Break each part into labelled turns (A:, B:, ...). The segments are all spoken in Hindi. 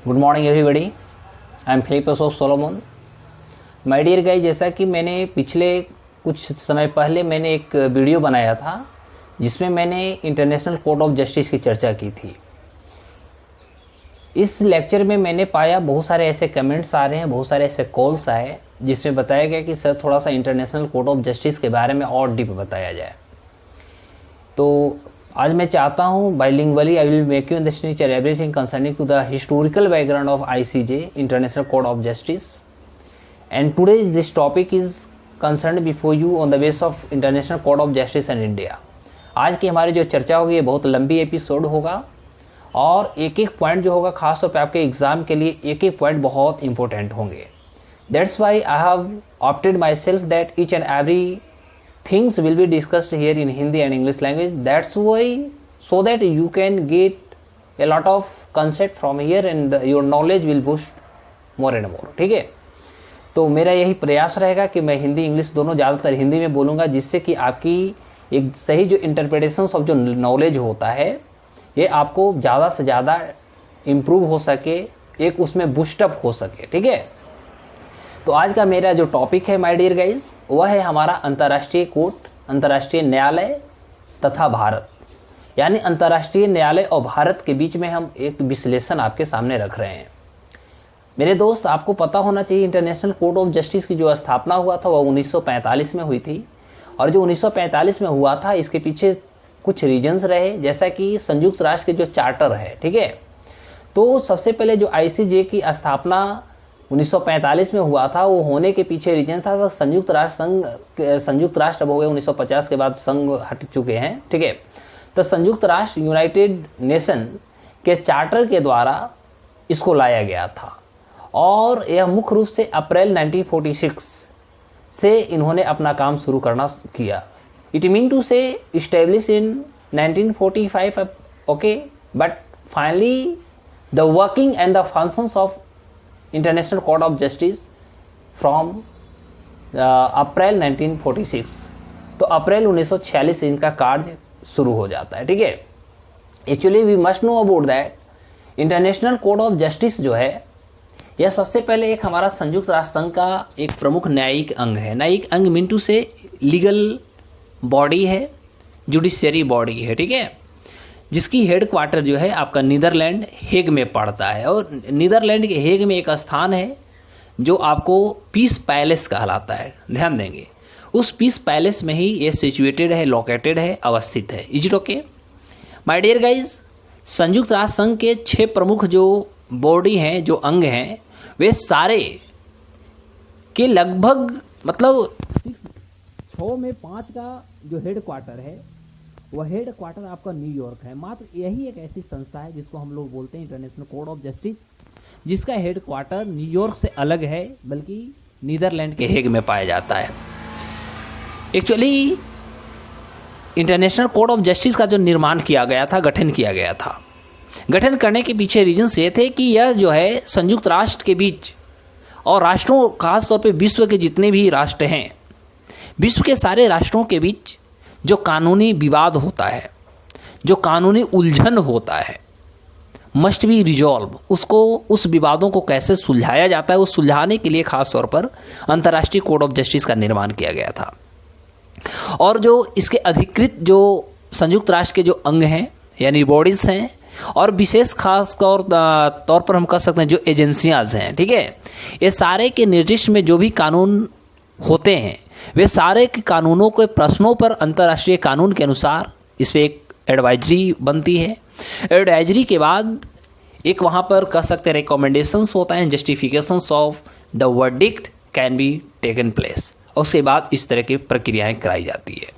A: Good morning everybody, I am Philips of Solomon. My dear guys, जैसा कि मैंने पिछले कुछ समय पहले मैंने एक वीडियो बनाया था जिसमें मैंने इंटरनेशनल कोर्ट ऑफ जस्टिस की चर्चा की थी। इस लेक्चर में मैंने पाया बहुत सारे ऐसे कमेंट्स आ रहे हैं, बहुत सारे ऐसे कॉल्स आए जिसमें बताया गया कि सर थोड़ा सा इंटरनेशनल कोर्ट ऑफ जस्टिस के बारे में और डीप बताया जाए। तो आज मैं चाहता हूँ bilingually I will make you understand everything concerning to the historical background of ICJ international court of justice, and today this topic is concern before you on the base of international court of justice and India. आज की हमारी जो चर्चा होगी ये बहुत लंबी एपिसोड होगा और एक एक पॉइंट जो होगा खासतौर पे आपके एग्जाम के लिए एक एक पॉइंट बहुत इंपॉर्टेंट होंगे। That's why I have opted my self that each and every things will be discussed here in Hindi and English language. That's why, so that you can get a lot of concept from here and your knowledge will boost more and more. ठीक है, तो मेरा यही प्रयास रहेगा कि मैं हिंदी इंग्लिश दोनों ज़्यादातर हिंदी में बोलूँगा, जिससे कि आपकी एक सही जो इंटरप्रिटेशंस ऑफ जो नॉलेज होता है ये आपको ज़्यादा से ज़्यादा इम्प्रूव हो सके, एक उसमें बूस्टअप हो सके। ठीक है, तो आज का मेरा जो टॉपिक है माय डियर गाइस वह है हमारा अंतर्राष्ट्रीय कोर्ट, अंतर्राष्ट्रीय न्यायालय तथा भारत, यानी अंतर्राष्ट्रीय न्यायालय और भारत के बीच में हम एक विश्लेषण आपके सामने रख रहे हैं। मेरे दोस्त, आपको पता होना चाहिए इंटरनेशनल कोर्ट ऑफ जस्टिस की जो स्थापना हुआ था वह 1945 में हुई थी, और जो 1945 में हुआ था इसके पीछे कुछ रीजन्स रहे, जैसा कि संयुक्त राष्ट्र के जो चार्टर है। ठीक है, तो सबसे पहले जो ICJ की स्थापना 1945 में हुआ था, वो होने के पीछे रीजन था संयुक्त राष्ट्र अब हो गए 1950 के बाद संघ हट चुके हैं। ठीक है, तो संयुक्त राष्ट्र यूनाइटेड नेशन के चार्टर के द्वारा इसको लाया गया था, और यह मुख्य रूप से अप्रैल 1946 से इन्होंने अपना काम शुरू करना किया। इट मीन टू से establish in 1945, okay, but finally the working and the functions of international court of justice from April 1946, तो अप्रैल 1946 से इनका कार्य शुरू हो जाता है। ठीक है, actually we must know about that international court of justice जो है यह सबसे पहले एक हमारा संयुक्त राष्ट्र संघ का एक प्रमुख न्यायिक अंग है। न्यायिक अंग मिंटू से लीगल बॉडी है, जुडिशियरी बॉडी है। ठीक है, जिसकी हेड क्वार्टर जो है आपका नीदरलैंड हेग में पड़ता है, और नीदरलैंड के हेग में एक स्थान है जो आपको पीस पैलेस कहलाता है। ध्यान देंगे, उस पीस पैलेस में ही ये सिचुएटेड है, लोकेटेड है, अवस्थित है। Is it okay my dear guys? संयुक्त राष्ट्र संघ के 6 प्रमुख जो बॉडी हैं, जो अंग हैं, वे सारे के लगभग मतलब 6 में 5 का जो हेड क्वार्टर है वह हेड क्वार्टर आपका न्यूयॉर्क है। मात्र यही एक ऐसी संस्था है जिसको हम लोग बोलते हैं इंटरनेशनल कोर्ट ऑफ जस्टिस, जिसका हेड क्वार्टर न्यूयॉर्क से अलग है, बल्कि नीदरलैंड के हेग में पाया जाता है। Actually international court of justice का जो निर्माण किया गया था, गठन किया गया था, गठन करने के पीछे रीजन्स ये थे कि यह जो है संयुक्त राष्ट्र के बीच और राष्ट्रों, खासतौर पर विश्व के जितने भी राष्ट्र हैं, विश्व के सारे राष्ट्रों के बीच जो कानूनी विवाद होता है, जो कानूनी उलझन होता है, मस्ट बी रिजॉल्व, उसको, उस विवादों को कैसे सुलझाया जाता है, उस सुलझाने के लिए खास तौर पर अंतर्राष्ट्रीय कोर्ट ऑफ जस्टिस का निर्माण किया गया था। और जो इसके अधिकृत जो संयुक्त राष्ट्र के जो अंग हैं यानी बॉडीज हैं, और विशेष खास तौर पर हम कह सकते हैं जो एजेंसियां हैं, ठीक है, ये सारे के निर्दिष्ट में जो भी कानून होते हैं वे सारे के कानूनों के प्रश्नों पर अंतर्राष्ट्रीय कानून के अनुसार इस पर एक एडवाइजरी बनती है। एडवाइजरी के बाद एक वहाँ पर कह सकते हैं रिकमेंडेशंस होता है, justifications of the verdict can be taken place, और उसके बाद इस तरह की प्रक्रियाएं कराई जाती है।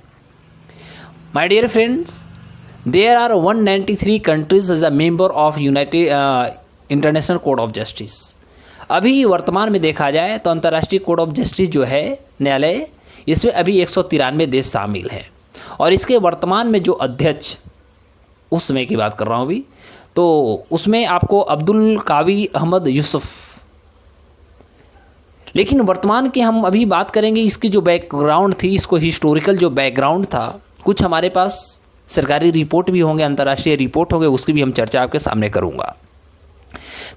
A: My dear friends, there are 193 countries as a member of united international court of justice. अभी वर्तमान में देखा जाए तो अंतर्राष्ट्रीय कोर्ट ऑफ जस्टिस जो है न्यायालय, इसमें अभी 193 देश शामिल हैं, और इसके वर्तमान में जो अध्यक्ष, उस समय की बात कर रहा हूँ अभी, तो उसमें आपको अब्दुल कावी अहमद यूसुफ। लेकिन वर्तमान की हम अभी बात करेंगे, इसकी जो बैकग्राउंड थी, इसको हिस्टोरिकल जो बैकग्राउंड था, कुछ हमारे पास सरकारी रिपोर्ट भी होंगे, अंतर्राष्ट्रीय रिपोर्ट होंगे, उसकी भी हम चर्चा आपके सामने करूँगा।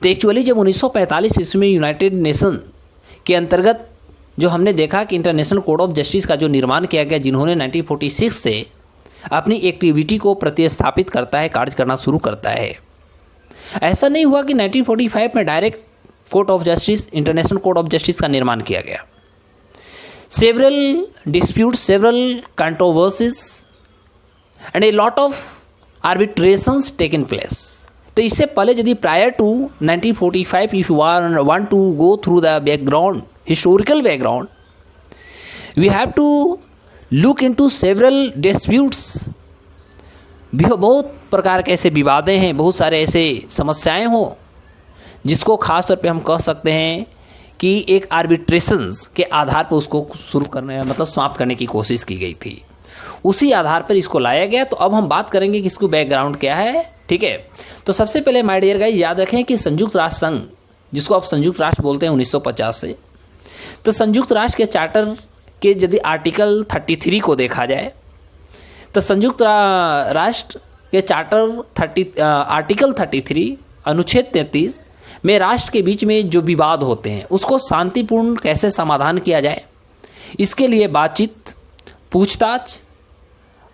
A: तो एक्चुअली जब 1945 ईस्वी में यूनाइटेड नेशन के अंतर्गत जो हमने देखा कि इंटरनेशनल कोड ऑफ जस्टिस का जो निर्माण किया गया, जिन्होंने 1946 से अपनी एक्टिविटी को प्रतिस्थापित करता है, कार्य करना शुरू करता है। ऐसा नहीं हुआ कि 1945 में direct court of justice, international code of justice का निर्माण किया गया। Several dispute, several controversies and a lot of arbitrations taken place. तो इससे पहले यदि prior to 1945 if you want to go through the background, historical background, we have to look into several disputes. बहुत प्रकार के ऐसे विवादें हैं, बहुत सारे ऐसे समस्याएं हो जिसको खास तौर पे हम कह सकते हैं कि एक आर्बिट्रेशंस के आधार पर उसको शुरू करने, मतलब समाप्त करने की कोशिश की गई थी। उसी आधार पर इसको लाया गया। तो अब हम बात करेंगे कि इसको बैकग्राउंड क्या है, ठीक है। तो सबसे पहले माय डियर गाइस याद रखें कि संयुक्त राष्ट्र संघ, जिसको आप संयुक्त राष्ट्र बोलते हैं 1950 से, तो संयुक्त राष्ट्र के चार्टर के यदि आर्टिकल 33 को देखा जाए तो संयुक्त राष्ट्र के चार्टर आर्टिकल 33 अनुच्छेद 33 में राष्ट्र के बीच में जो विवाद होते हैं उसको शांतिपूर्ण कैसे समाधान किया जाए, इसके लिए बातचीत, पूछताछ,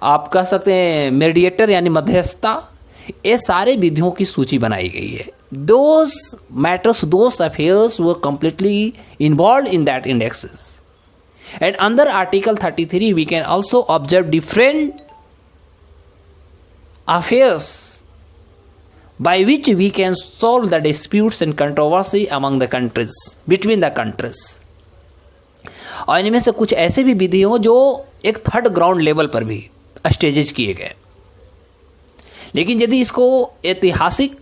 A: आप कह सकते हैं मीडिएटर यानी मध्यस्थता, ये सारे विधियों की सूची बनाई गई है। Those matters, those affairs were completely involve in that indexes and under article 33 we can also observe different affairs by which we can solve the disputes and controversy among the countries, between the countries। और इनमें से कुछ ऐसे भी विधि हो जो एक थर्ड ग्राउंड लेवल पर भी स्टेजेज किए गए। लेकिन यदि इसको ऐतिहासिक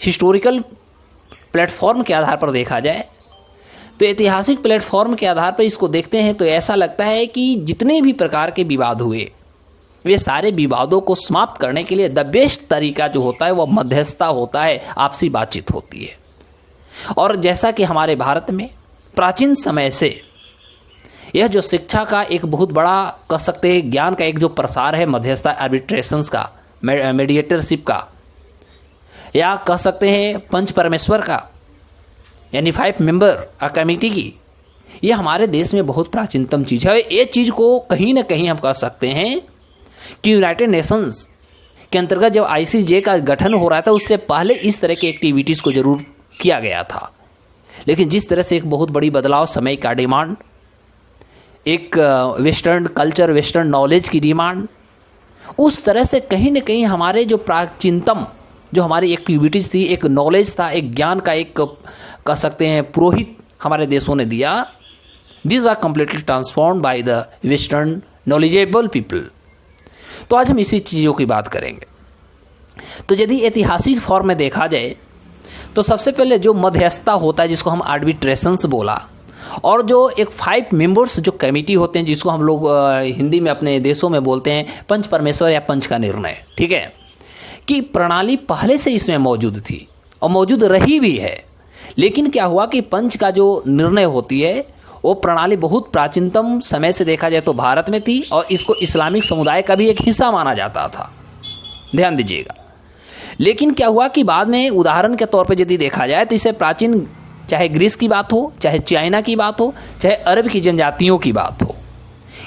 A: हिस्टोरिकल प्लेटफॉर्म के आधार पर देखा जाए तो ऐतिहासिक प्लेटफॉर्म के आधार पर इसको देखते हैं तो ऐसा लगता है कि जितने भी प्रकार के विवाद हुए वे सारे विवादों को समाप्त करने के लिए द बेस्ट तरीका जो होता है वह मध्यस्थता होता है, आपसी बातचीत होती है। और जैसा कि हमारे भारत में प्राचीन समय से यह जो शिक्षा का एक बहुत बड़ा कह सकते हैं, ज्ञान का एक जो प्रसार है मध्यस्थता, आर्बिट्रेशंस का, मीडिएटरशिप का, या कह सकते हैं पंच परमेश्वर का, यानी 5 मेंबर कमेटी की, ये हमारे देश में बहुत प्राचीनतम चीज़ है। ये चीज़ को कहीं ना कहीं हम कह सकते हैं कि यूनाइटेड नेशंस के अंतर्गत जब आईसीजे का गठन हो रहा था उससे पहले इस तरह की एक्टिविटीज़ को जरूर किया गया था। लेकिन जिस तरह से एक बहुत बड़ी बदलाव, समय का डिमांड, एक वेस्टर्न कल्चर, वेस्टर्न नॉलेज की डिमांड, उस तरह से कहीं ना कहीं हमारे जो प्राचीनतम जो हमारी एक्टिविटीज़ थी, एक नॉलेज था, एक ज्ञान का एक कह सकते हैं पुरोहित हमारे देशों ने दिया, these are completely transformed by the western knowledgeable people. तो आज हम इसी चीज़ों की बात करेंगे। तो यदि ऐतिहासिक फॉर्म में देखा जाए तो सबसे पहले जो मध्यस्थता होता है जिसको हम आर्बिट्रेशंस बोला, और जो एक 5 मेंबर्स जो कमेटी होते हैं जिसको हम लोग हिंदी में अपने देशों में बोलते हैं पंच परमेश्वर या पंच का निर्णय, ठीक है, कि प्रणाली पहले से इसमें मौजूद थी और मौजूद रही भी है। लेकिन क्या हुआ कि पंच का जो निर्णय होती है वो प्रणाली बहुत प्राचीनतम समय से देखा जाए तो भारत में थी और इसको इस्लामिक समुदाय का भी एक हिस्सा माना जाता था, ध्यान दीजिएगा। लेकिन क्या हुआ कि बाद में उदाहरण के तौर पर यदि देखा जाए तो इसे प्राचीन, चाहे ग्रीस की बात हो, चाहे चाइना की बात हो, चाहे अरब की जनजातियों की बात हो,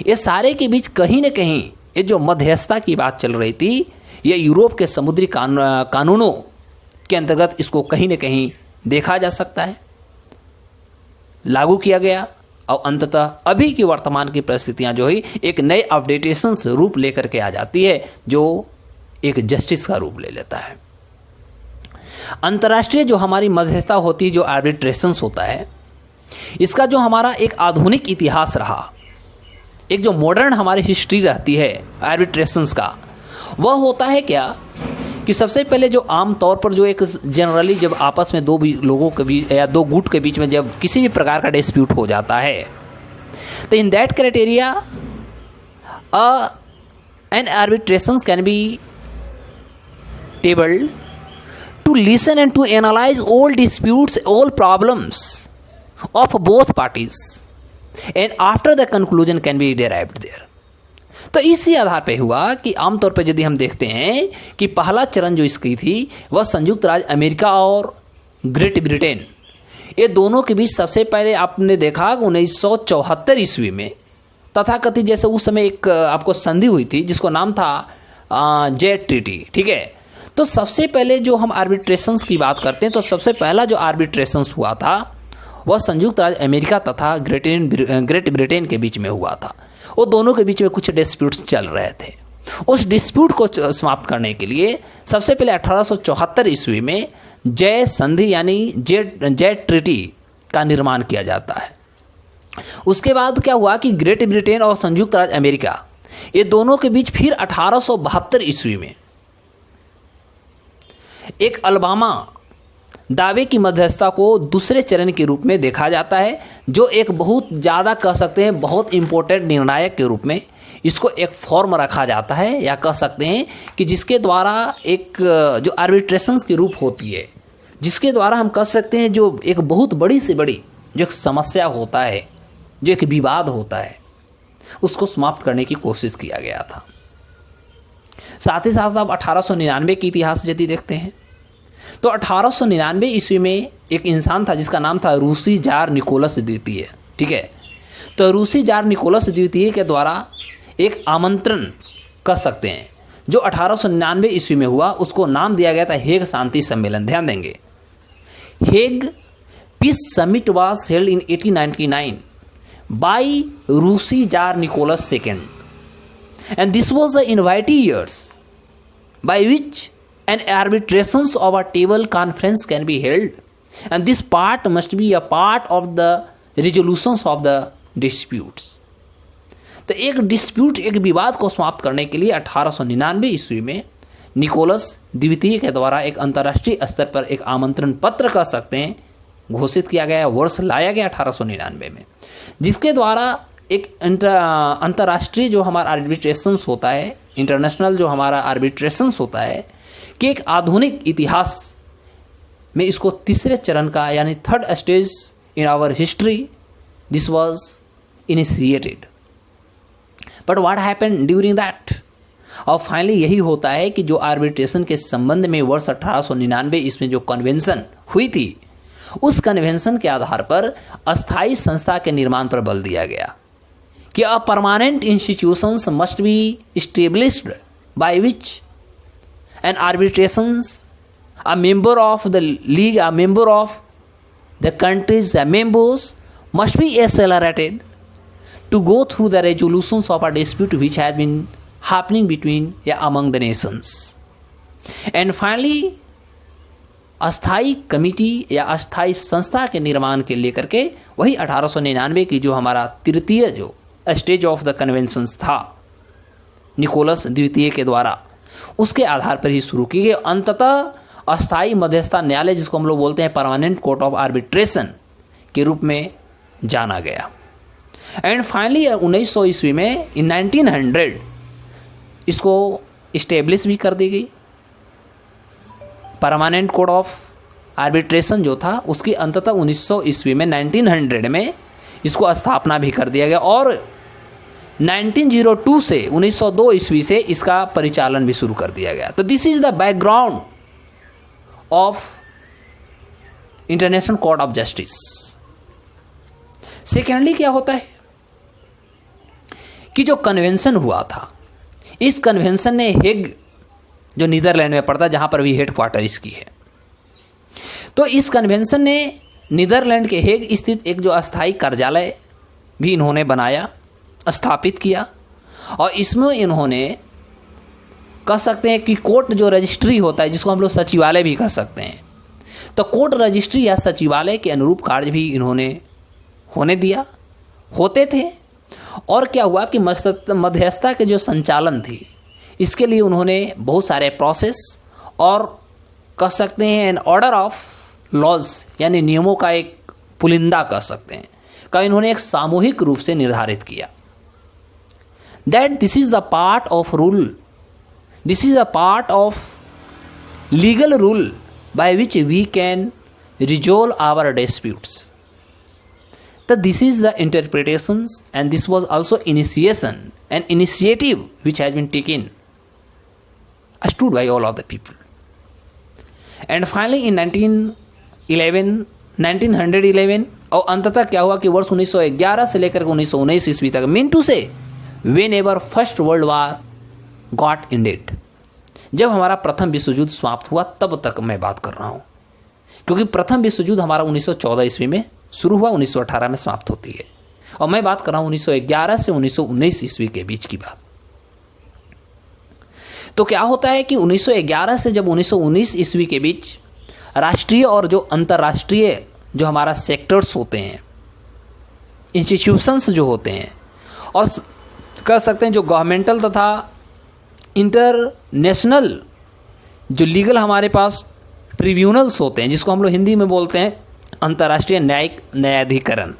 A: ये सारे के बीच कहीं ना कहीं ये जो मध्यस्थता की बात चल रही थी, ये यूरोप के समुद्री कानूनों के अंतर्गत इसको कहीं ना कहीं देखा जा सकता है, लागू किया गया और अंततः अभी की वर्तमान की परिस्थितियां जो है एक नए अपडेटेशंस रूप लेकर के आ जाती है जो एक जस्टिस का रूप ले लेता है। अंतर्राष्ट्रीय जो हमारी मध्यस्थता होती है, जो आर्बिट्रेशंस होता है, इसका जो हमारा एक आधुनिक इतिहास रहा, एक जो मॉडर्न हमारी हिस्ट्री रहती है आर्बिट्रेशंस का, वह होता है क्या कि सबसे पहले जो आम तौर पर जो एक जनरली जब आपस में दो लोगों के बीच या दो गुट के बीच में जब किसी भी प्रकार का डिस्प्यूट हो जाता है तो in that criteria an arbitrations can be tabled to listen and to analyze all disputes, all problems of both parties, and after the conclusion can be derived there। तो इसी आधार पे हुआ कि आमतौर पर यदि हम देखते हैं कि पहला चरण जो इसकी थी वह संयुक्त राज्य अमेरिका और ग्रेट ब्रिटेन, ये दोनों के बीच सबसे पहले आपने देखा 1974 ईस्वी में तथाकथित, जैसे उस समय एक आपको संधि हुई थी जिसको नाम था जेट ट्रीटी, ठीक है। तो सबसे पहले जो हम आर्बिट्रेशंस की बात करते हैं तो सबसे पहला जो आर्बिट्रेशंस हुआ था वह संयुक्त राज्य अमेरिका तथा ग्रेट ब्रिटेन के बीच में हुआ था। वो दोनों के बीच में कुछ डिस्प्यूट्स चल रहे थे। उस डिस्प्यूट को समाप्त करने के लिए सबसे पहले 1874 ईस्वी में जय संधि यानी जेट ट्रीटी का निर्माण किया जाता है। उसके बाद क्या हुआ कि ग्रेट ब्रिटेन और संयुक्त राज्य अमेरिका ये दोनों के बीच फिर 1872 ईस्वी में एक अलबामा दावे की मध्यस्थता को दूसरे चरण के रूप में देखा जाता है, जो एक बहुत ज़्यादा कह सकते हैं बहुत इंपॉर्टेंट निर्णायक के रूप में इसको एक फॉर्म रखा जाता है, या कह सकते हैं कि जिसके द्वारा एक जो आर्बिट्रेशंस की रूप होती है, जिसके द्वारा हम कह सकते हैं जो एक बहुत बड़ी से बड़ी जो एक समस्या होता है, जो एक विवाद होता है, उसको समाप्त करने की कोशिश किया गया था। साथ ही साथ आप 1899 के इतिहास यदि देखते हैं तो 1899 ईस्वी में एक इंसान था जिसका नाम था रूसी जार निकोलस द्वितीय, ठीक है। तो रूसी जार निकोलस द्वितीय के द्वारा एक आमंत्रण कर सकते हैं जो 1899 ईस्वी में हुआ, उसको नाम दिया गया था हेग शांति सम्मेलन। ध्यान देंगे, Hague peace summit was held in 1899 by रूसी जार Nicholas second, and this was the invitee years by which an arbitrations of a table conference can be held, and this part must be a part of the resolutions of the disputes. तो एक डिस्प्यूट, एक विवाद को समाप्त करने के लिए 1899 ईस्वी में निकोलस द्वितीय के द्वारा एक अंतर्राष्ट्रीय स्तर पर एक आमंत्रण पत्र कह सकते हैं घोषित किया गया, वर्ष लाया गया 1899 में, जिसके द्वारा एक अंतर्राष्ट्रीय जो हमारा आर्बिट्रेशंस होता है, इंटरनेशनल जो हमारा आर्बिट्रेशंस होता है, कि एक आधुनिक इतिहास में इसको तीसरे चरण का यानी third stage in our history this was initiated. But what happened during that? और फाइनली यही होता है कि जो आर्बिट्रेशन के संबंध में वर्ष 1899 इसमें जो कन्वेंशन हुई थी, उस कन्वेंशन के आधार पर अस्थायी संस्था के निर्माण पर बल दिया गया कि a permanent institutions must be established by which an arbitrations, a member of the league, a member of the countries, members must be accelerated to go through the resolutions of a dispute which has been happening between among the nations. And finally, अस्थाई कमिटी या अस्थाई संस्था के निर्माण के लेकर के वही 1899 की जो हमारा तृतीय जो स्टेज ऑफ द कन्वेंशंस था निकोलस द्वितीय के द्वारा, उसके आधार पर ही शुरू की गई। अंततः अस्थाई मध्यस्थता न्यायालय, जिसको हम लोग बोलते हैं परमानेंट कोर्ट ऑफ आर्बिट्रेशन के रूप में जाना गया। एंड फाइनली 1900 ईस्वी में इन 1900 इसको इस्टेब्लिश भी कर दी गई। परमानेंट कोर्ट ऑफ आर्बिट्रेशन जो था उसकी अंततः 1900 ईस्वी में 1900 में इसको स्थापना भी कर दिया गया, और 1902 से 1902 ईस्वी से इसका परिचालन भी शुरू कर दिया गया। तो this is the background of international court of justice. Secondly क्या होता है कि जो कन्वेंशन हुआ था, इस कन्वेंशन ने हेग जो नीदरलैंड में पड़ता है, जहां पर भी हेडक्वार्टर इसकी है, तो इस कन्वेंशन ने नीदरलैंड के हेग स्थित एक जो अस्थायी कार्यालय भी इन्होंने बनाया, स्थापित किया, और इसमें इन्होंने कह सकते हैं कि कोर्ट जो रजिस्ट्री होता है, जिसको हम लोग सचिवालय भी कह सकते हैं, तो कोर्ट रजिस्ट्री या सचिवालय के अनुरूप कार्य भी इन्होंने होने दिया, होते थे। और क्या हुआ कि मध्यस्थता के जो संचालन थी, इसके लिए उन्होंने बहुत सारे प्रोसेस और कह सकते हैं एन ऑर्डर ऑफ लॉज यानी नियमों का एक पुलिंदा कह सकते हैं का इन्होंने एक सामूहिक रूप से निर्धारित किया। That this is the part of rule, this is a part of legal rule by which we can resolve our disputes. That this is the interpretations, and this was also initiation and initiative which has been taken, understood by all of the people. And finally in 1911 और अंततः क्या हुआ कि वर्ष 1911 से लेकर के 1919 ईस्वी तक, मीन टू से when ever first world war got ended, जब हमारा प्रथम विश्व युद्ध समाप्त हुआ तब तक मैं बात कर रहा हूँ, क्योंकि प्रथम विश्व युद्ध हमारा 1914 ईस्वी में शुरू हुआ, 1918 में समाप्त होती है, और मैं बात कर रहा हूँ 1911 से 1919 ईस्वी के बीच की बात। तो क्या होता है कि 1911 से जब 1919 ईस्वी के बीच राष्ट्रीय और जो अंतर्राष्ट्रीय जो हमारा सेक्टर्स होते हैं, इंस्टीट्यूशंस जो होते हैं, और कह सकते हैं जो गवर्नमेंटल तथा इंटरनेशनल जो लीगल हमारे पास ट्रिब्यूनल्स होते हैं, जिसको हम लोग हिंदी में बोलते हैं अंतर्राष्ट्रीय न्यायिक न्यायाधिकरण,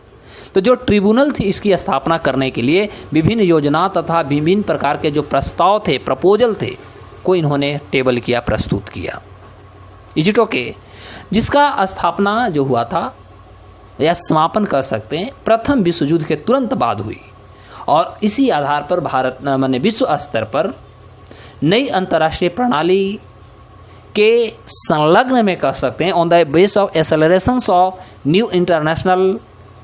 A: तो जो ट्रिब्यूनल थी इसकी स्थापना करने के लिए विभिन्न योजना तथा विभिन्न प्रकार के जो प्रस्ताव थे, प्रपोजल थे, को इन्होंने टेबल किया, प्रस्तुत किया। Is it okay? जिसका स्थापना जो हुआ था या समापन कर सकते हैं प्रथम विश्व युद्ध के तुरंत बाद हुई, और इसी आधार पर भारत माने विश्व स्तर पर नई अंतर्राष्ट्रीय प्रणाली के संलग्न में कह सकते हैं, on the base of accelerations of new international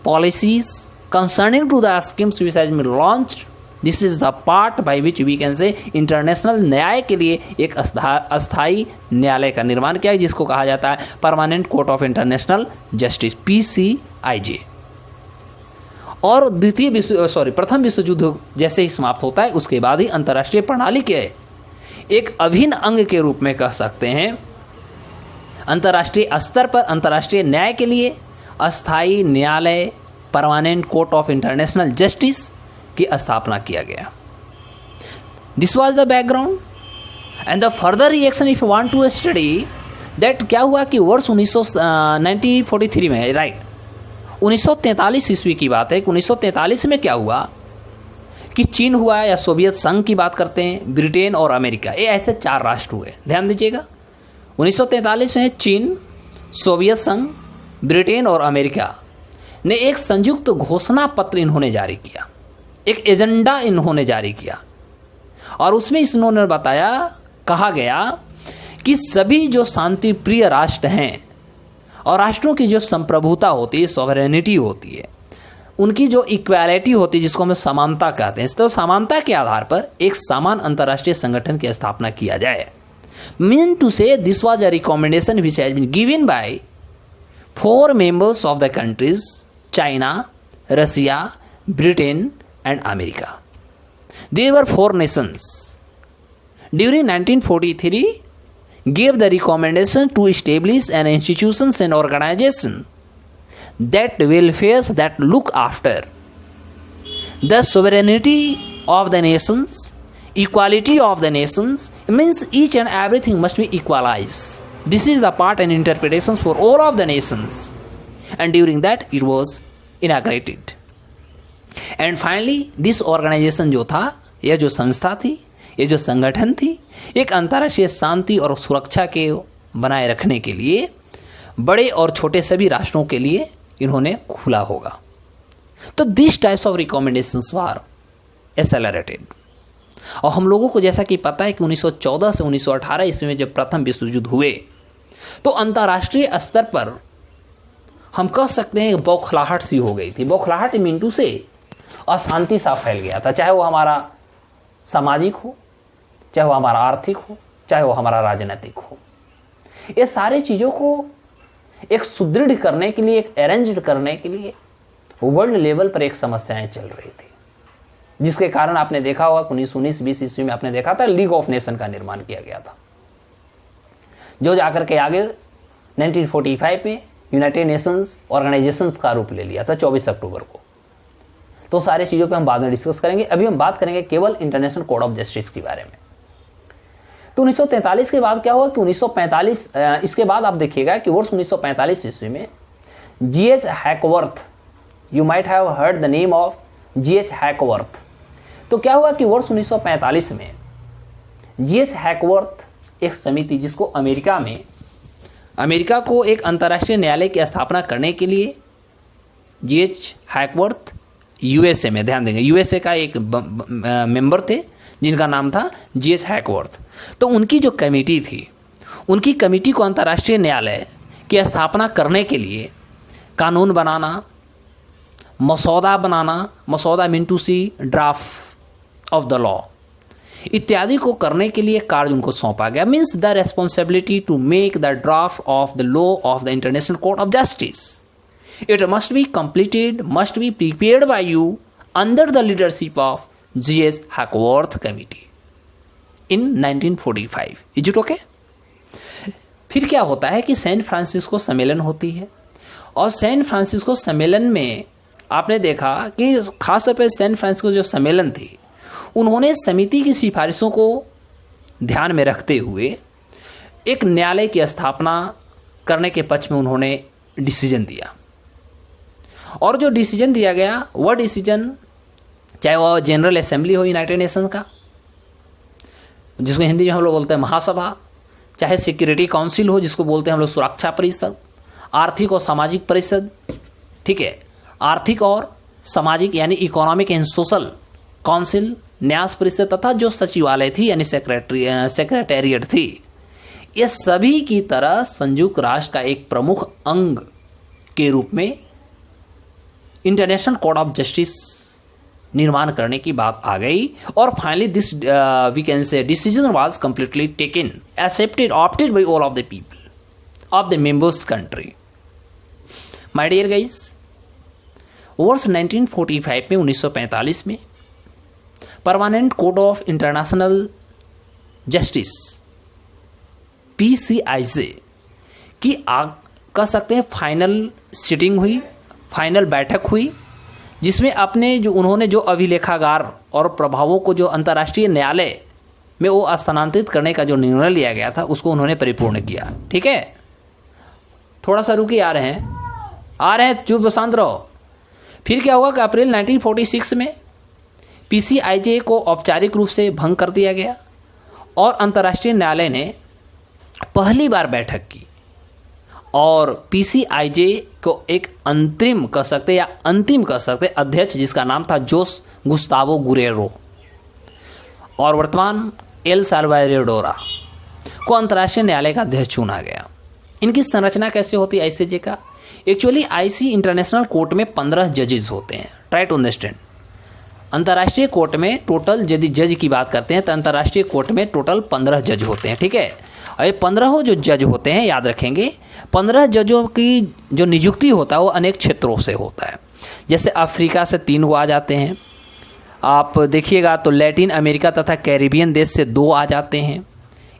A: policies concerning to the schemes which has been launched, this is the part by which we can say international न्याय के लिए एक अस्थायी न्यायालय का निर्माण किया है, जिसको कहा जाता है permanent court of international justice, PCIJ। और प्रथम विश्व युद्ध जैसे ही समाप्त होता है उसके बाद ही अंतर्राष्ट्रीय प्रणाली के एक अभिन्न अंग के रूप में कह सकते हैं अंतर्राष्ट्रीय स्तर पर अंतर्राष्ट्रीय न्याय के लिए अस्थायी न्यायालय permanent court of international justice की स्थापना किया गया। This was the background and the further reaction if you want to study that. क्या हुआ कि वर्ष 1943 में, राइट, 1943 ईस्वी की बात है कि 1943 में क्या हुआ कि चीन हुआ या सोवियत संघ की बात करते हैं, ब्रिटेन और अमेरिका, ये ऐसे 4 राष्ट्र हुए। ध्यान दीजिएगा, 1943 में चीन, सोवियत संघ, ब्रिटेन और अमेरिका ने एक संयुक्त घोषणा पत्र इन्होंने जारी किया, एक एजेंडा इन्होंने जारी किया, और उसमें इन्होंने बताया, कहा गया कि सभी जो शांति प्रिय राष्ट्र हैं और राष्ट्रों की जो संप्रभुता होती है, सॉवरेनिटी होती है, उनकी जो इक्वालिटी होती है, जिसको हम समानता कहते हैं, तो समानता के आधार पर एक समान अंतर्राष्ट्रीय संगठन की स्थापना किया जाए। Mean to say this was a recommendation which has been given by 4 members of the countries, China, Russia, Britain and America. There were 4 nations. During 1943, gave the recommendation to establish an institutions and organization that welfares that look after the sovereignty of the nations, equality of the nations, means each and everything must be equalized. This is the part and interpretations for all of the nations, and during that it was inaugurated. And finally this organization जो था, यह जो संस्था थी, ये जो संगठन थी, एक अंतर्राष्ट्रीय शांति और सुरक्षा के बनाए रखने के लिए बड़े और छोटे सभी राष्ट्रों के लिए इन्होंने खुला होगा। तो this types of recommendations were accelerated. और हम लोगों को जैसा कि पता है कि 1914 से 1918 ईस्वी में जब प्रथम विश्व युद्ध हुए तो अंतर्राष्ट्रीय स्तर पर हम कह सकते हैं बौखलाहट सी हो गई थी। बौखलाहट मिनटू से अशांति सा फैल गया था, चाहे वो हमारा सामाजिक हो, चाहे वो हमारा आर्थिक हो, चाहे वो हमारा राजनीतिक हो। ये सारी चीज़ों को एक सुदृढ़ करने के लिए, एक अरेंज करने के लिए वर्ल्ड लेवल पर एक समस्याएं चल रही थी, जिसके कारण आपने देखा होगा 1919-20 ईस्वी में आपने देखा था लीग ऑफ नेशन का निर्माण किया गया था, जो जाकर के आगे 1945 में यूनाइटेड नेशंस ऑर्गेनाइजेशंस का रूप ले लिया था 24 अक्टूबर को। तो सारी चीज़ों पे हम बाद में डिस्कस करेंगे। अभी हम बात करेंगे केवल इंटरनेशनल कोड ऑफ जस्टिस के बारे में। तो 1943 के बाद क्या हुआ कि 1945 इसके बाद आप देखिएगा कि वर्ष 1945 ईस्वी में G.H. Hackworth, you might have heard the name of G.H. Hackworth. तो क्या हुआ कि वर्ष 1945 में G.H. हैकवर्थ एक समिति, जिसको अमेरिका को एक अंतर्राष्ट्रीय न्यायालय की स्थापना करने के लिए G.H. हैकवर्थ यूएसए में, ध्यान देंगे यूएसए का एक मेंबर थे जिनका नाम था G.H. हैकवर्थ। तो उनकी जो कमेटी थी, उनकी कमेटी को अंतर्राष्ट्रीय न्यायालय की स्थापना करने के लिए कानून बनाना, मसौदा बनाना, मसौदा mean to see draft of the law इत्यादि को करने के लिए कार्य उनको सौंपा गया। Means the responsibility to make the draft of the law of the international court of justice. It must be completed, must be prepared by you under the leadership of G.S. Hackworth committee in 1945। Is it okay? फिर क्या होता है कि सैन फ्रांसिस्को सम्मेलन होती है, और सैन फ्रांसिस्को सम्मेलन में आपने देखा कि खासतौर पर सैन फ्रांसिस्को जो सम्मेलन थी, उन्होंने समिति की सिफारिशों को ध्यान में रखते हुए एक न्यायालय की स्थापना करने के पक्ष में उन्होंने डिसीजन दिया। और जो डिसीजन दिया गया वह डिसीजन, चाहे वह जनरल असेंबली हो यूनाइटेड नेशन का, जिसको हिंदी में हम लोग बोलते हैं महासभा, चाहे सिक्योरिटी काउंसिल हो जिसको बोलते हैं हम लोग सुरक्षा परिषद, आर्थिक और सामाजिक परिषद, ठीक है, आर्थिक और सामाजिक यानी इकोनॉमिक एंड सोशल काउंसिल, न्यास परिषद, तथा जो सचिवालय थी यानी सेक्रेटेरिएट थी, ये सभी की तरह संयुक्त राष्ट्र का एक प्रमुख अंग के रूप में इंटरनेशनल कोर्ट ऑफ जस्टिस निर्माण करने की बात आ गई। और finally this we can say decision was completely taken, accepted, opted by all of the people of the members country. My dear guys, वर्ष 1945 में 1945 में permanent court of international justice PCIJ की कह सकते हैं फाइनल सिटिंग हुई, फाइनल बैठक हुई, जिसमें अपने जो उन्होंने जो अभिलेखागार और प्रभावों को जो अंतर्राष्ट्रीय न्यायालय में वो स्थानांतरित करने का जो निर्णय लिया गया था उसको उन्होंने परिपूर्ण किया। ठीक है, थोड़ा सा रुकिए, आ रहे हैं, चुप शांत रहो। फिर क्या हुआ कि अप्रैल 1946 में PCIJ को औपचारिक रूप से भंग कर दिया गया और अंतर्राष्ट्रीय न्यायालय ने पहली बार बैठक की और PCIJ को एक अंतिम कह सकते अध्यक्ष, जिसका नाम था जोस गुस्तावो गुरेरो, और वर्तमान एल साल्वाडोरा को अंतर्राष्ट्रीय न्यायालय का अध्यक्ष चुना गया। इनकी संरचना कैसे होती है ICJ का? एक्चुअली IC इंटरनेशनल कोर्ट में 15 जजेस होते हैं। Try to understand. अंतर्राष्ट्रीय कोर्ट में टोटल, यदि जज की बात करते हैं तो अंतर्राष्ट्रीय कोर्ट में टोटल 15 जज होते हैं। ठीक है, और ये 15 जो जज होते हैं, याद रखेंगे, 15 जजों की जो नियुक्ति होता है वो अनेक क्षेत्रों से होता है। जैसे अफ्रीका से 3 आ जाते हैं, आप देखिएगा तो लैटिन अमेरिका तथा कैरिबियन देश से 2 आ जाते हैं,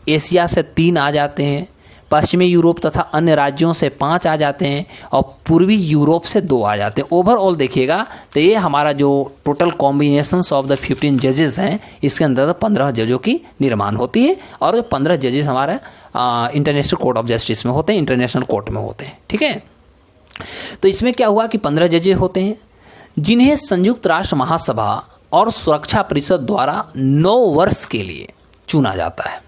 A: एशिया से 3 आ जाते हैं, पश्चिमी यूरोप तथा अन्य राज्यों से 5 आ जाते हैं, और पूर्वी यूरोप से 2 आ जाते हैं। ओवरऑल देखिएगा तो ये हमारा जो टोटल कॉम्बिनेशंस ऑफ द 15 जजेस हैं, इसके अंदर 15 जजों की निर्माण होती है, और 15 जजेस हमारे इंटरनेशनल कोर्ट ऑफ जस्टिस में होते हैं, इंटरनेशनल कोर्ट में होते हैं। ठीक है, तो इसमें क्या हुआ कि 15 जजेस होते हैं जिन्हें संयुक्त राष्ट्र महासभा और सुरक्षा परिषद द्वारा 9 वर्ष के लिए चुना जाता है।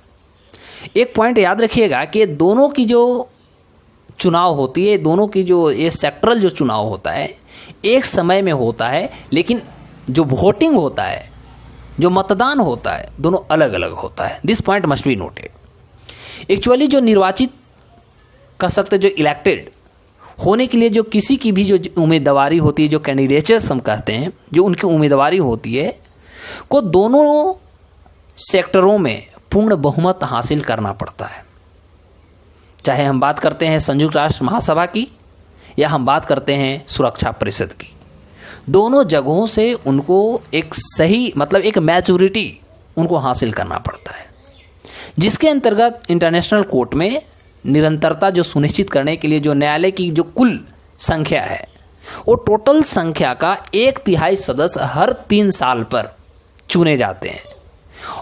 A: एक पॉइंट याद रखिएगा कि दोनों की जो चुनाव होती है, दोनों की जो ये सेक्टरल जो चुनाव होता है एक समय में होता है, लेकिन जो वोटिंग होता है, जो मतदान होता है, दोनों अलग अलग होता है। This point must be noted. Actually जो निर्वाचित कह सकते, जो इलेक्टेड होने के लिए जो किसी की भी जो उम्मीदवारी होती है, जो कैंडिडेचर्स हम कहते हैं, जो उनकी उम्मीदवारी होती है, को दोनों सेक्टरों में पूर्ण बहुमत हासिल करना पड़ता है। चाहे हम बात करते हैं संयुक्त राष्ट्र महासभा की या हम बात करते हैं सुरक्षा परिषद की, दोनों जगहों से उनको एक सही एक मैच्योरिटी उनको हासिल करना पड़ता है, जिसके अंतर्गत इंटरनेशनल कोर्ट में निरंतरता जो सुनिश्चित करने के लिए जो न्यायालय की जो कुल संख्या है, वो टोटल संख्या का 1/3 सदस्य हर 3 साल पर चुने जाते हैं,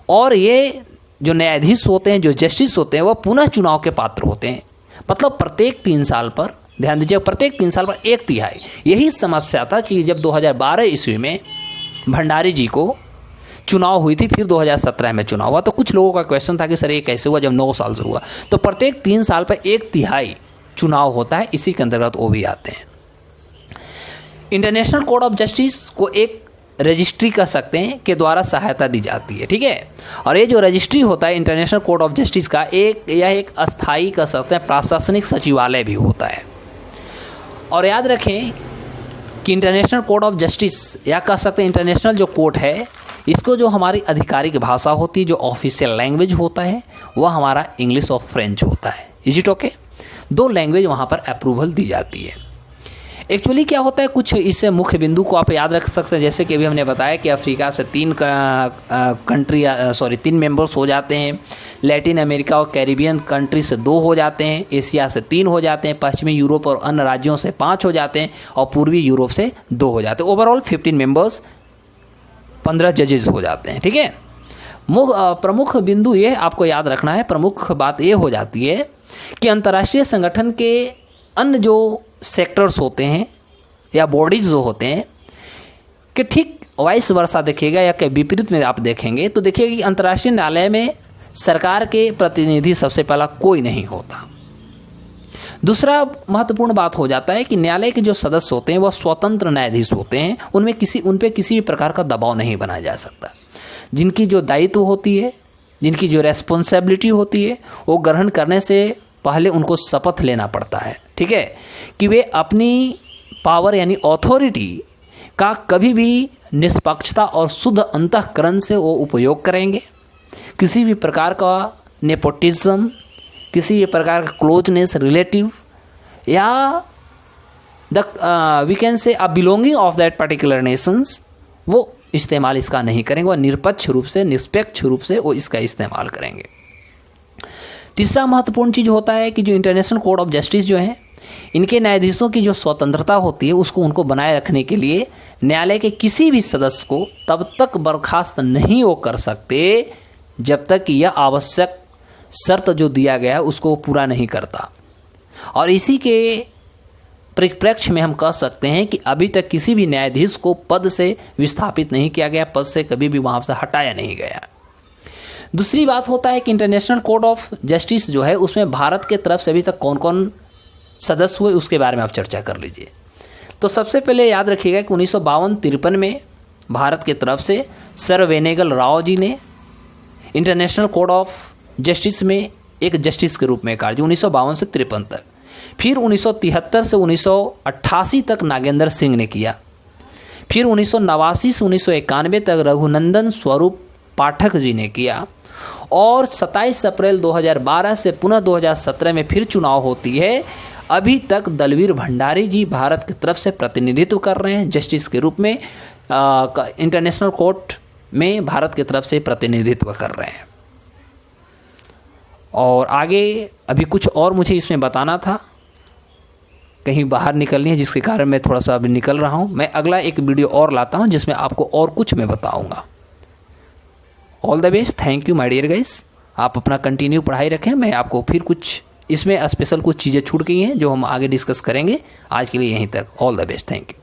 A: और ये जो न्यायाधीश होते हैं, जो जस्टिस होते हैं, वह पुनः चुनाव के पात्र होते हैं। मतलब प्रत्येक 3 साल पर, ध्यान दीजिए, प्रत्येक 3 साल पर 1/3। यही समस्या था कि जब 2012 ईस्वी में भंडारी जी को चुनाव हुई थी, फिर 2017 में चुनाव हुआ, तो कुछ लोगों का क्वेश्चन था कि सर ये कैसे हुआ जब 9 साल से हुआ। तो प्रत्येक 3 साल पर 1/3 चुनाव होता है, इसी के अंतर्गत वो भी आते हैं। इंटरनेशनल कोर्ट ऑफ जस्टिस को एक रजिस्ट्री कह सकते हैं के द्वारा सहायता दी जाती है, ठीक है। और ये जो रजिस्ट्री होता है इंटरनेशनल कोर्ट ऑफ जस्टिस का, यह एक अस्थायी कह सकते हैं प्रशासनिक सचिवालय भी होता है। और याद रखें कि इंटरनेशनल कोर्ट ऑफ जस्टिस या कह सकते हैं इंटरनेशनल जो कोर्ट है, इसको जो हमारी आधिकारिक भाषा होती है, जो ऑफिशियल लैंग्वेज होता है, वह हमारा इंग्लिश और फ्रेंच होता है। Is it okay? 2 लैंग्वेज वहाँ पर अप्रूवल दी जाती है। एक्चुअली क्या होता है, कुछ इससे मुख्य बिंदु को आप याद रख सकते हैं। जैसे कि अभी हमने बताया कि अफ्रीका से 3 मेंबर्स हो जाते हैं, लैटिन अमेरिका और कैरिबियन कंट्री से 2 हो जाते हैं, एशिया से 3 हो जाते हैं, पश्चिमी यूरोप और अन्य राज्यों से 5 हो जाते हैं और पूर्वी यूरोप से 2 हो जाते हैं। ओवरऑल 15 मेंबर्स, 15 जजेस हो जाते हैं, ठीक है। प्रमुख बिंदु ये आपको याद रखना है, प्रमुख बात ये हो जाती है कि अंतर्राष्ट्रीय संगठन के अन्य जो सेक्टर्स होते हैं या बॉडीज जो होते हैं कि ठीक वाइस वर्सा देखिएगा या के विपरीत में आप देखेंगे तो देखिएगा कि अंतर्राष्ट्रीय न्यायालय में सरकार के प्रतिनिधि सबसे पहला कोई नहीं होता। दूसरा महत्वपूर्ण बात हो जाता है कि न्यायालय के जो सदस्य होते हैं वह स्वतंत्र न्यायाधीश होते हैं, उन पे किसी भी प्रकार का दबाव नहीं बनाया जा सकता। जिनकी जो दायित्व होती है, जिनकी जो रेस्पॉन्सिबिलिटी होती है, वो ग्रहण करने से पहले उनको शपथ लेना पड़ता है, ठीक है, कि वे अपनी पावर यानी अथॉरिटी का कभी भी निष्पक्षता और शुद्ध अंतःकरण से वो उपयोग करेंगे। किसी भी प्रकार का नेपोटिज्म, किसी भी प्रकार का क्लोजनेस रिलेटिव या we can say a belonging of that particular nations, वो इस्तेमाल इसका नहीं करेंगे। वह निरपेक्ष रूप से, निष्पक्ष रूप से वो इसका इस्तेमाल करेंगे। तीसरा महत्वपूर्ण चीज़ होता है कि जो इंटरनेशनल कोर्ट ऑफ जस्टिस जो है, इनके न्यायाधीशों की जो स्वतंत्रता होती है उसको उनको बनाए रखने के लिए न्यायालय के किसी भी सदस्य को तब तक बर्खास्त नहीं वो कर सकते जब तक कि यह आवश्यक शर्त जो दिया गया है उसको वो पूरा नहीं करता। और इसी के परिप्रेक्ष्य में हम कह सकते हैं कि अभी तक किसी भी न्यायाधीश को पद से विस्थापित नहीं किया गया, पद से कभी भी वहाँ से हटाया नहीं गया। दूसरी बात होता है कि इंटरनेशनल कोर्ट ऑफ जस्टिस जो है उसमें भारत के तरफ से अभी तक कौन कौन सदस्य हुए उसके बारे में आप चर्चा कर लीजिए। तो सबसे पहले याद रखिएगा कि 1952-53 में भारत के तरफ से सर वेनेगल राव जी ने इंटरनेशनल कोर्ट ऑफ जस्टिस में एक जस्टिस के रूप में कार्य, 1952 से 53 तक। फिर 1973 से 1988 तक नागेंद्र सिंह ने किया। फिर 1989 से 1991 तक रघुनंदन स्वरूप पाठक जी ने किया। और 27 अप्रैल 2012 से पुनः 2017 में फिर चुनाव होती है। अभी तक दलवीर भंडारी जी भारत की तरफ से प्रतिनिधित्व कर रहे हैं जस्टिस के रूप में, इंटरनेशनल कोर्ट में भारत की तरफ से प्रतिनिधित्व कर रहे हैं। और आगे अभी कुछ और मुझे इसमें बताना था, कहीं बाहर निकलनी है जिसके कारण मैं थोड़ा सा अभी निकल रहा हूँ। मैं अगला एक वीडियो और लाता हूँ जिसमें आपको और कुछ मैं बताऊँगा। All the best, thank you my dear guys. आप अपना कंटिन्यू पढ़ाई रखें। मैं आपको फिर कुछ इसमें स्पेशल कुछ चीज़ें छूट गई हैं जो हम आगे डिस्कस करेंगे। आज के लिए यहीं तक। All the best, thank you.